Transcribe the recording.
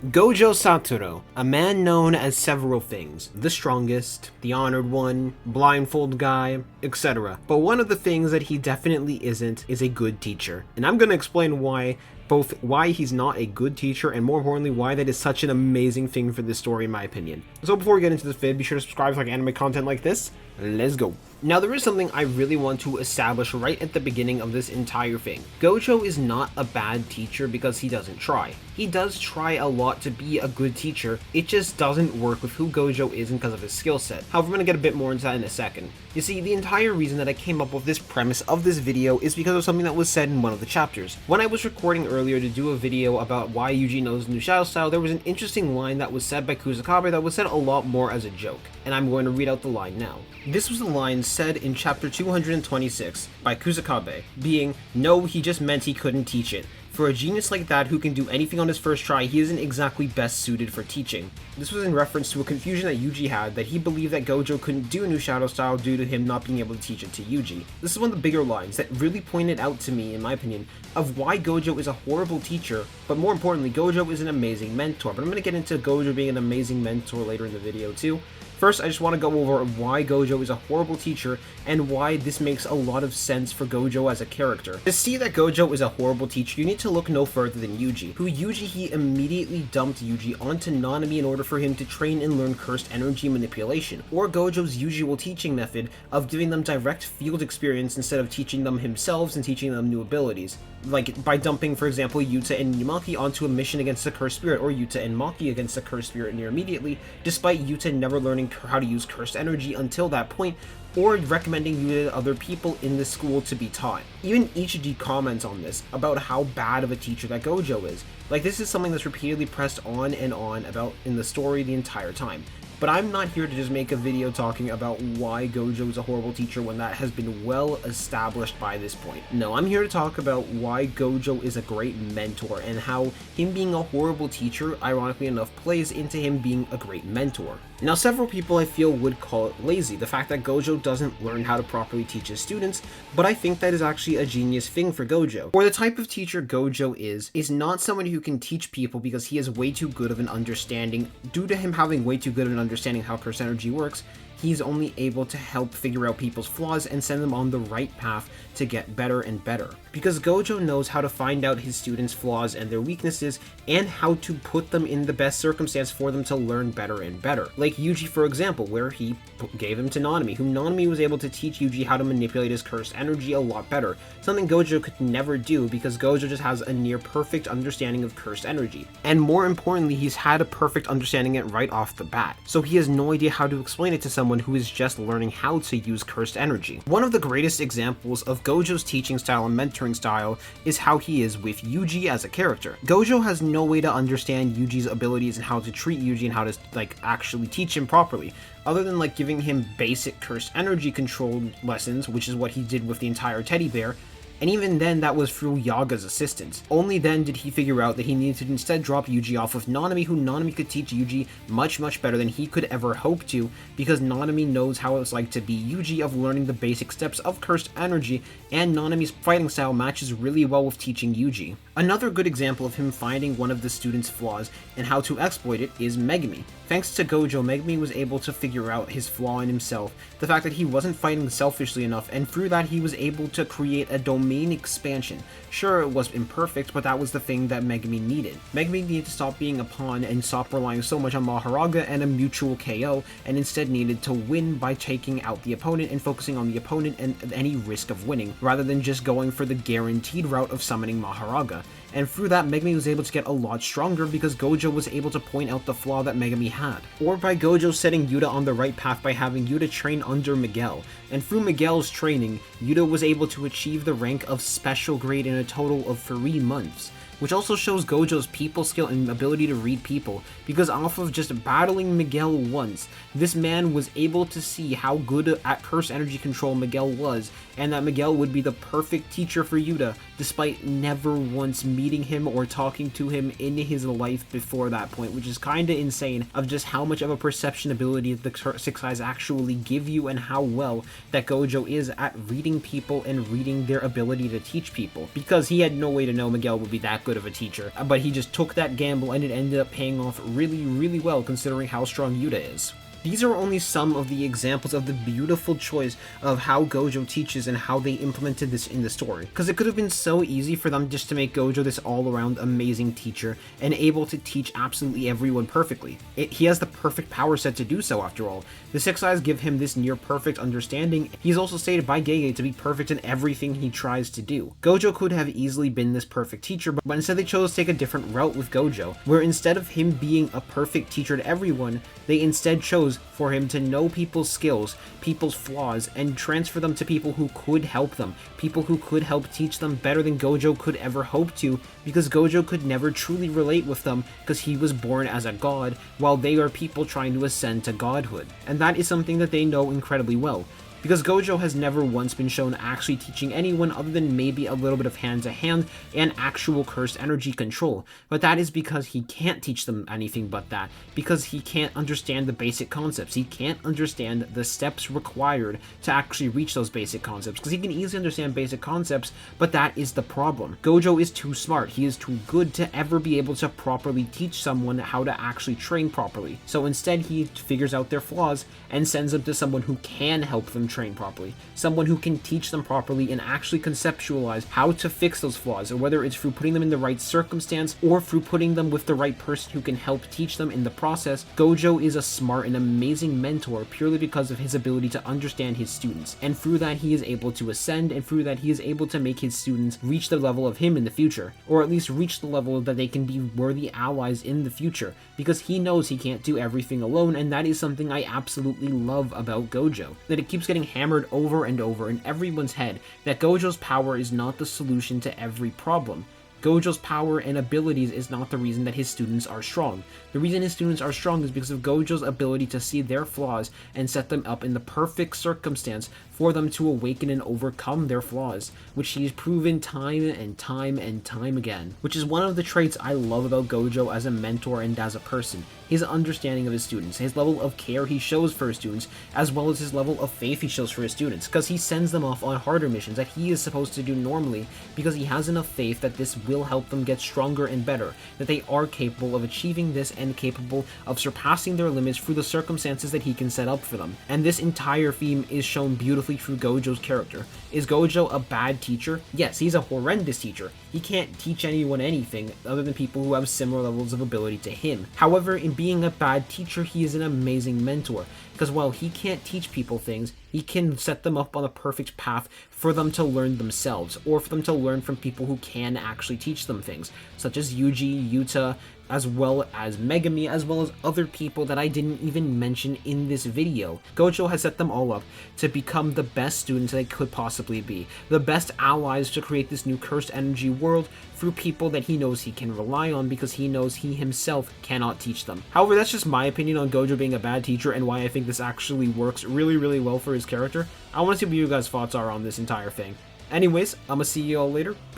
Gojo Satoru, a man known as several things, the strongest, the honored one, blindfold guy, etc. But one of the things that he definitely isn't is a good teacher. And I'm going to explain both why he's not a good teacher and more importantly why that is such an amazing thing for this story in my opinion. So before we get into this vid, be sure to subscribe to like anime content like this. Let's go. Now there is something I really want to establish right at the beginning of this entire thing. Gojo is not a bad teacher because he doesn't try. He does try a lot to be a good teacher, it just doesn't work with who Gojo is and because of his skill set. However, I'm going to get a bit more into that in a second. You see, the entire reason that I came up with this premise of this video is because of something that was said in one of the chapters. When I was recording earlier to do a video about why Yuji knows new shadow style, there was an interesting line that was said by Kusakabe that was said a lot more as a joke, and I'm going to read out the line now. This was the line said in chapter 226 by Kusakabe, being, "No, he just meant he couldn't teach it. For a genius like that who can do anything on his first try, he isn't exactly best suited for teaching." This was in reference to a confusion that Yuji had that he believed that Gojo couldn't do new shadow style due to him not being able to teach it to Yuji. This is one of the bigger lines that really pointed out to me, in my opinion, of why Gojo is a horrible teacher, but more importantly, Gojo is an amazing mentor. But I'm going to get into Gojo being an amazing mentor later in the video too. First, I just want to go over why Gojo is a horrible teacher and why this makes a lot of sense for Gojo as a character. To see that Gojo is a horrible teacher, you need to look no further than Yuji, who he immediately dumped Yuji onto Nanami in order for him to train and learn cursed energy manipulation, or Gojo's usual teaching method of giving them direct field experience instead of teaching them himself and teaching them new abilities, like by dumping, for example, Yuta and Maki onto a mission against a cursed spirit, or Yuta and Maki against a cursed spirit near immediately, despite Yuta never learning how to use cursed energy until that point, or recommending Yuta to other people in the school to be taught. Even Ichiji comments on this, about how bad of a teacher that Gojo is. Like, this is something that's repeatedly pressed on and on about in the story the entire time. But I'm not here to just make a video talking about why Gojo is a horrible teacher when that has been well established by this point. No, I'm here to talk about why Gojo is a great mentor and how him being a horrible teacher, ironically enough, plays into him being a great mentor. Now, several people I feel would call it lazy, the fact that Gojo doesn't learn how to properly teach his students, but I think that is actually a genius thing for Gojo. For the type of teacher Gojo is not someone who can teach people because he has way too good of an understanding. Due to him having way too good of an understanding how cursed energy works, he's only able to help figure out people's flaws and send them on the right path to get better and better. Because Gojo knows how to find out his students' flaws and their weaknesses and how to put them in the best circumstance for them to learn better and better. Like Yuji, for example, where he gave him to Nanami, whom Nanami was able to teach Yuji how to manipulate his cursed energy a lot better, something Gojo could never do because Gojo just has a near perfect understanding of cursed energy. And more importantly, he's had a perfect understanding it right off the bat, so he has no idea how to explain it to someone who is just learning how to use cursed energy. One of the greatest examples of Gojo's teaching style and mentoring style is how he is with Yuji as a character. Gojo has no way to understand Yuji's abilities and how to treat Yuji and how to actually teach him properly, other than giving him basic cursed energy control lessons, which is what he did with the entire teddy bear. And even then, that was through Yaga's assistance. Only then did he figure out that he needed to instead drop Yuji off with Nanami, who Nanami could teach Yuji much better than he could ever hope to, because Nanami knows how it's like to be Yuji of learning the basic steps of cursed energy, and Nanami's fighting style matches really well with teaching Yuji. Another good example of him finding one of the students' flaws and how to exploit it is Megumi. Thanks to Gojo, Megumi was able to figure out his flaw in himself, the fact that he wasn't fighting selfishly enough, and through that he was able to create a domain expansion. Sure, it was imperfect, but that was the thing that Megumi needed. Megumi needed to stop being a pawn and stop relying so much on Mahoraga and a mutual KO, and instead needed to win by taking out the opponent and focusing on the opponent and any risk of winning, rather than just going for the guaranteed route of summoning Mahoraga. And through that, Megumi was able to get a lot stronger because Gojo was able to point out the flaw that Megumi had. Or by Gojo setting Yuta on the right path by having Yuta train under Miguel. And through Miguel's training, Yuta was able to achieve the rank of special grade in a total of 3 months. Which also shows Gojo's people skill and ability to read people, because off of just battling Miguel once, this man was able to see how good at curse energy control Miguel was, and that Miguel would be the perfect teacher for Yuta, despite never once meeting him or talking to him in his life before that point, which is kinda insane of just how much of a perception ability the Six Eyes actually give you and how well that Gojo is at reading people and reading their ability to teach people, because he had no way to know Miguel would be that good of a teacher, but he just took that gamble and it ended up paying off really, really well considering how strong Yuta is. These are only some of the examples of the beautiful choice of how Gojo teaches and how they implemented this in the story. Because it could have been so easy for them just to make Gojo this all-around amazing teacher and able to teach absolutely everyone perfectly. He has the perfect power set to do so after all. The Six Eyes give him this near-perfect understanding. He's also stated by Gege to be perfect in everything he tries to do. Gojo could have easily been this perfect teacher, but instead they chose to take a different route with Gojo, where instead of him being a perfect teacher to everyone, they instead chose for him to know people's skills, people's flaws, and transfer them to people who could help them, people who could help teach them better than Gojo could ever hope to, because Gojo could never truly relate with them because he was born as a god, while they are people trying to ascend to godhood. And that is something that they know incredibly well. Because Gojo has never once been shown actually teaching anyone other than maybe a little bit of hand-to-hand and actual cursed energy control, but that is because he can't teach them anything but that, because he can't understand the basic concepts, he can't understand the steps required to actually reach those basic concepts, because he can easily understand basic concepts, but that is the problem. Gojo is too smart, he is too good to ever be able to properly teach someone how to actually train properly, so instead he figures out their flaws and sends them to someone who can help them train properly, someone who can teach them properly and actually conceptualize how to fix those flaws, or whether it's through putting them in the right circumstance or through putting them with the right person who can help teach them in the process. Gojo is a smart and amazing mentor purely because of his ability to understand his students, and through that he is able to ascend, and through that he is able to make his students reach the level of him in the future, or at least reach the level that they can be worthy allies in the future, because he knows he can't do everything alone, and that is something I absolutely love about Gojo, that it keeps getting hammered over and over in everyone's head that Gojo's power is not the solution to every problem. Gojo's power and abilities is not the reason that his students are strong. The reason his students are strong is because of Gojo's ability to see their flaws and set them up in the perfect circumstance for them to awaken and overcome their flaws, which he's proven time and time and time again. Which is one of the traits I love about Gojo as a mentor and as a person. His understanding of his students, his level of care he shows for his students, as well as his level of faith he shows for his students, because he sends them off on harder missions that he is supposed to do normally, because he has enough faith that this will help them get stronger and better, that they are capable of achieving this and capable of surpassing their limits through the circumstances that he can set up for them. And this entire theme is shown beautifully through Gojo's character. Is Gojo a bad teacher? Yes, he's a horrendous teacher. He can't teach anyone anything other than people who have similar levels of ability to him. However, in being a bad teacher, he is an amazing mentor, because while he can't teach people things, he can set them up on a perfect path for them to learn themselves, or for them to learn from people who can actually teach them things, such as Yuji, Yuta, as well as Megumi, as well as other people that I didn't even mention in this video. Gojo has set them all up to become the best students they could possibly be, the best allies to create this new cursed energy world through people that he knows he can rely on, because he knows he himself cannot teach them. However, that's just my opinion on Gojo being a bad teacher and why I think this actually works really, really well for his character. I want to see what you guys' thoughts are on this entire thing. Anyways, I'm gonna see you all later.